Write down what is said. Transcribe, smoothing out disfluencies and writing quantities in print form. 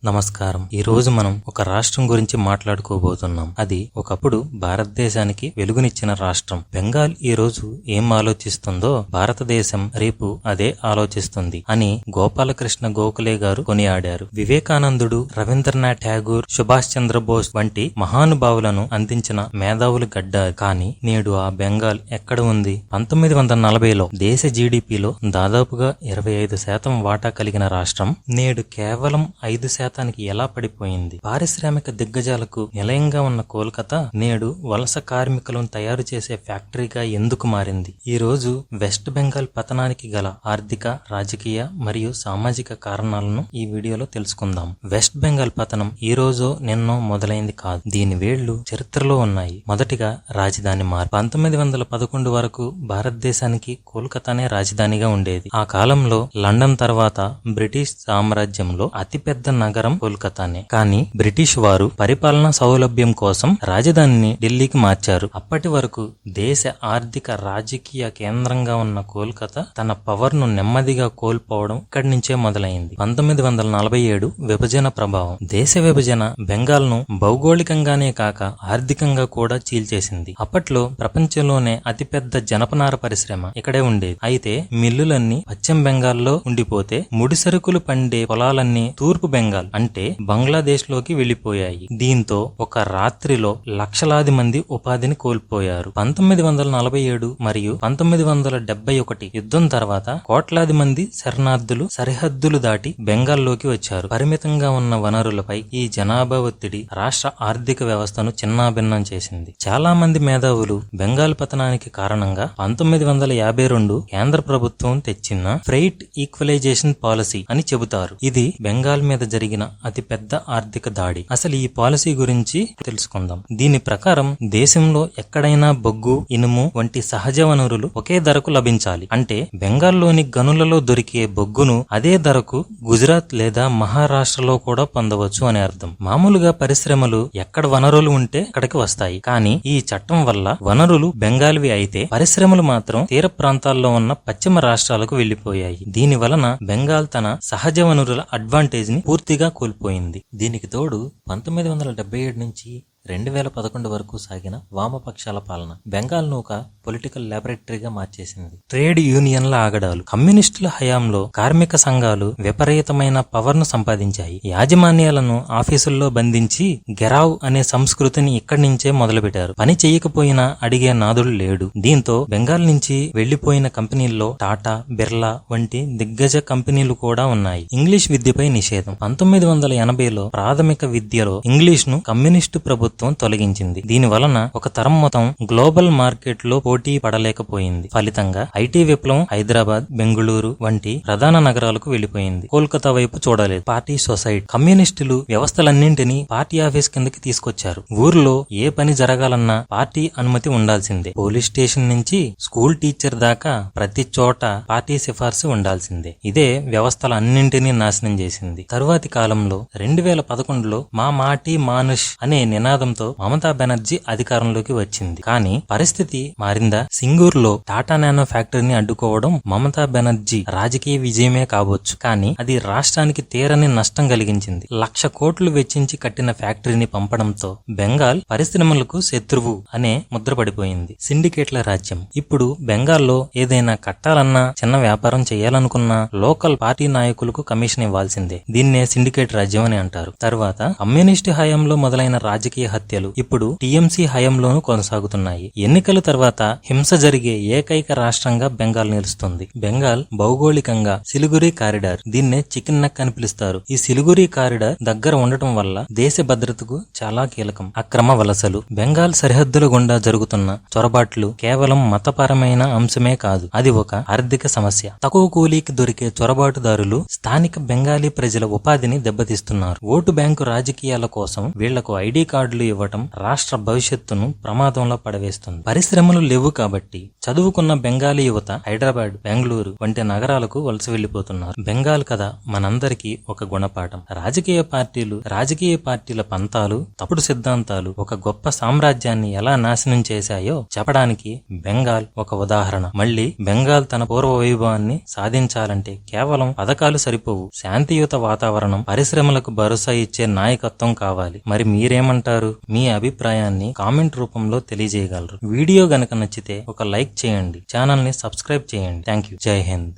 నమస్కారం. ఈ రోజు మనం ఒక రాష్ట్రం గురించి మాట్లాడుకోబోతున్నాం. అది ఒకప్పుడు భారతదేశానికి వెలుగునిచ్చిన రాష్ట్రం. బెంగాల్ ఈ రోజు ఏం ఆలోచిస్తుందో భారతదేశం రేపు అదే ఆలోచిస్తుంది అని గోపాలకృష్ణ గోఖలే గారు కొనియాడారు. వివేకానందుడు, రవీంద్రనాథ్ ఠాగూర్, సుభాష్ చంద్రబోస్ వంటి మహానుభావులను అందించిన మేధావులు గడ్డ. కానీ నేడు ఆ బెంగాల్ ఎక్కడ ఉంది? 1940లో దేశ జీడీపీలో దాదాపుగా 25% వాటా కలిగిన రాష్ట్రం నేడు కేవలం 5% ఎలా పడిపోయింది? పారిశ్రామిక దిగ్గజాలకు నిలయంగా ఉన్న కోల్కతా నేడు వలస కార్మికులను తయారు చేసే ఫ్యాక్టరీగా ఎందుకు మారింది? ఈ రోజు వెస్ట్ బెంగాల్ పతనానికి గల ఆర్థిక, రాజకీయ మరియు సామాజిక కారణాలను ఈ వీడియోలో తెలుసుకుందాం. వెస్ట్ బెంగాల్ పతనం ఈ రోజు నిన్నో మొదలైంది కాదు. దీని వేళ్లు చరిత్రలో ఉన్నాయి. మొదటిగా రాజధాని మార్పు. 1911 వరకు భారతదేశానికి కోల్కతానే రాజధానిగా ఉండేది. ఆ కాలంలో లండన్ తర్వాత బ్రిటిష్ సామ్రాజ్యంలో అతిపెద్ద నగరం కోల్కతానే. కానీ బ్రిటిష్ వారు పరిపాలనా సౌలభ్యం కోసం రాజధానిని ఢిల్లీకి మార్చారు. అప్పటి వరకు దేశ ఆర్థిక, రాజకీయ కేంద్రంగా ఉన్న కోల్కతా తన పవర్ ను నెమ్మదిగా కోల్పోవడం ఇక్కడి నుంచే మొదలైంది. 1947 విభజన ప్రభావం. దేశ విభజన బెంగాల్ ను భౌగోళికంగానే కాక ఆర్థికంగా కూడా చీల్చేసింది. అప్పట్లో ప్రపంచంలోనే అతిపెద్ద జనపనార పరిశ్రమ ఇక్కడే ఉండేది. అయితే మిల్లులన్నీ పశ్చిమ బెంగాల్లో ఉండిపోతే ముడిసరుకులు పండే పొలాలన్నీ తూర్పు బెంగాల్ అంటే బంగ్లాదేశ్ లోకి వెళ్లిపోయాయి. దీంతో ఒక రాత్రిలో లక్షలాది మంది ఉపాధిని కోల్పోయారు. 1947 మరియు 1971 యుద్ధం తర్వాత కోట్లాది మంది శరణార్థులు సరిహద్దులు దాటి బెంగాల్లోకి వచ్చారు. పరిమితంగా ఉన్న వనరులపై ఈ జనాభా ఒత్తిడి రాష్ట్ర ఆర్థిక వ్యవస్థను చిన్నాభిన్నం చేసింది. చాలా మంది మేధావులు బెంగాల్ పతనానికి కారణంగా 1952 కేంద్ర ప్రభుత్వం తెచ్చిన ఫ్రైట్ ఈక్వలైజేషన్ పాలసీ అని చెబుతారు. ఇది బెంగాల్ మీద జరిగిన అతి పెద్ద ఆర్థిక దాడి. అసలు ఈ పాలసీ గురించి తెలుసుకుందాం. దీని ప్రకారం దేశంలో ఎక్కడైనా బొగ్గు, ఇనుము వంటి సహజ వనరులు ఒకే ధరకు లభించాలి. అంటే బెంగాల్లోని గనులలో దొరికే బొగ్గును అదే ధరకు గుజరాత్ లేదా మహారాష్ట్రలో కూడా పొందవచ్చు అని అర్థం. మామూలుగా పరిశ్రమలు ఎక్కడ వనరులు ఉంటే అక్కడికి వస్తాయి. కానీ ఈ చట్టం వల్ల వనరులు బెంగాల్వి అయితే పరిశ్రమలు మాత్రం తీర ప్రాంతాల్లో ఉన్న పశ్చిమ రాష్ట్రాలకు వెళ్లిపోయాయి. దీని వలన బెంగాల్ తన సహజ వనరుల అడ్వాంటేజ్ ని పూర్తిగా కోల్పోయింది. దీనికి తోడు 1977 నుంచి 2011 వరకు సాగిన వామపక్షాల పాలన బెంగాల్ను ఒక పొలిటికల్ ల్యాబొరేటరీగా మార్చేసింది. ట్రేడ్ యూనియన్ల ఆగడాలు. కమ్యూనిస్టుల హయాంలో కార్మిక సంఘాలు విపరీతమైన పవర్ ను సంపాదించాయి. యాజమాన్యాలను ఆఫీసుల్లో బంధించి గెరావ్ అనే సంస్కృతిని ఇక్కడి నుంచే మొదలుపెట్టారు. పని చేయకపోయినా అడిగే నాదుడు లేడు. దీంతో బెంగాల్ నుంచి వెళ్లిపోయిన కంపెనీల్లో టాటా, బిర్లా వంటి దిగ్గజ కంపెనీలు కూడా ఉన్నాయి. ఇంగ్లీష్ విద్యపై నిషేధం. 1980లో ప్రాథమిక విద్యలో ఇంగ్లీష్ ను కమ్యూనిస్టు ప్రభుత్వం తొలగించింది. దీని వలన ఒక తరం మొత్తం గ్లోబల్ మార్కెట్ లో పోటీ పడలేకపోయింది. ఫలితంగా ఐటీ విప్లవం హైదరాబాద్, బెంగళూరు వంటి ప్రధాన నగరాలకు వెళ్లిపోయింది. కోల్కతా వైపు చూడలేదు. Party society. కమ్యూనిస్టులు వ్యవస్థలన్నింటినీ పార్టీ ఆఫీస్ కిందకి తీసుకొచ్చారు. ఊర్లో ఏ పని జరగాలన్నా పార్టీ అనుమతి ఉండాల్సిందే. పోలీస్ స్టేషన్ నుంచి స్కూల్ టీచర్ దాకా ప్రతి చోట పార్టీ సిఫార్సు ఉండాల్సిందే. ఇదే వ్యవస్థలన్నింటినీ నాశనం చేసింది. తరువాతి కాలంలో 2011లో మా మాటి మానుష్ అనే నినాదంతో మమతా బెనర్జీ అధికారంలోకి వచ్చింది. కానీ పరిస్థితి మారిందా? సింగూర్లో టాటా నానో ఫ్యాక్టరీని అడ్డుకోవడం మమతా బెనర్జీ రాజకీయ విజయమే కావచ్చు. కానీ అది రాష్ట్రానికి తీరని నష్టం కలిగించింది. 1,00,000 కోట్లు వెచ్చించి కట్టిన ఫ్యాక్టరీని పంపడంతో బెంగాల్ పరిశ్రమలకు శత్రువు అనే ముద్ర పడిపోయింది. సిండికేట్ల రాజ్యం. ఇప్పుడు బెంగాల్లో ఏదైనా కట్టాలన్నా, చిన్న వ్యాపారం చేయాలనుకున్నా లోకల్ పార్టీ నాయకులకు కమిషన్ ఇవ్వాల్సిందే. దీన్నే సిండికేట్ రాజ్యం అని అంటారు. తర్వాత కమ్యూనిస్టు హయాంలో మొదలైన రాజకీయ హత్యలు ఇప్పుడు టీఎంసీ హయాంలోనూ కొనసాగుతున్నాయి. ఎన్నికల తర్వాత హింస జరిగే ఏకైక రాష్ట్రంగా బెంగాల్ నిలుస్తుంది. బెంగాల్ భౌగోళికంగా సిలిగురి కారిడార్, దీన్నే చికెన్ నెక్ అని పిలుస్తారు. ఈ సిలిగురి కారిడార్ దగ్గర ఉండటం వల్ల దేశ భద్రతకు చాలా కీలకం. అక్రమ వలసలు. బెంగాల్ సరిహద్దుల గుండా జరుగుతున్న చొరబాట్లు కేవలం మతపరమైన అంశమే కాదు, అది ఒక ఆర్థిక సమస్య. తక్కువ కూలీకి దొరికే చొరబాటుదారులు స్థానిక బెంగాలీ ప్రజల ఉపాధిని దెబ్బతీస్తున్నారు. ఓటు బ్యాంకు రాజకీయాల కోసం వీళ్లకు ఐడి కార్డులు కార్డులు ఇవ్వటం రాష్ట్ర భవిష్యత్తును ప్రమాదంలో పడవేస్తుంది. పరిశ్రమలు లేవు కాబట్టి చదువుకున్న బెంగాలీ యువత హైదరాబాద్, బెంగళూరు వంటి నగరాలకు వలస వెళ్లిపోతున్నారు. బెంగాల్ కథ మనందరికీ ఒక గుణపాఠం. రాజకీయ పార్టీల పంతాలు, తప్పుడు సిద్ధాంతాలు ఒక గొప్ప సామ్రాజ్యాన్ని ఎలా నాశనం చేశాయో చెప్పడానికి బెంగాల్ ఒక ఉదాహరణ. మళ్లీ బెంగాల్ తన పూర్వ వైభవాన్ని సాధించాలంటే కేవలం పథకాలు సరిపోవు. శాంతియుత వాతావరణం, పరిశ్రమలకు భరోసా ఇచ్చే నాయకత్వం కావాలి. మరి మీరేమంటారు? మీ అభిప్రాయాన్ని కామెంట్ రూపంలో తెలియజేయగలరు. వీడియో గనక నచ్చితే ఒక లైక్ చేయండి, ఛానల్ ని సబ్స్క్రైబ్ చేయండి. Thank you. జై హింద్.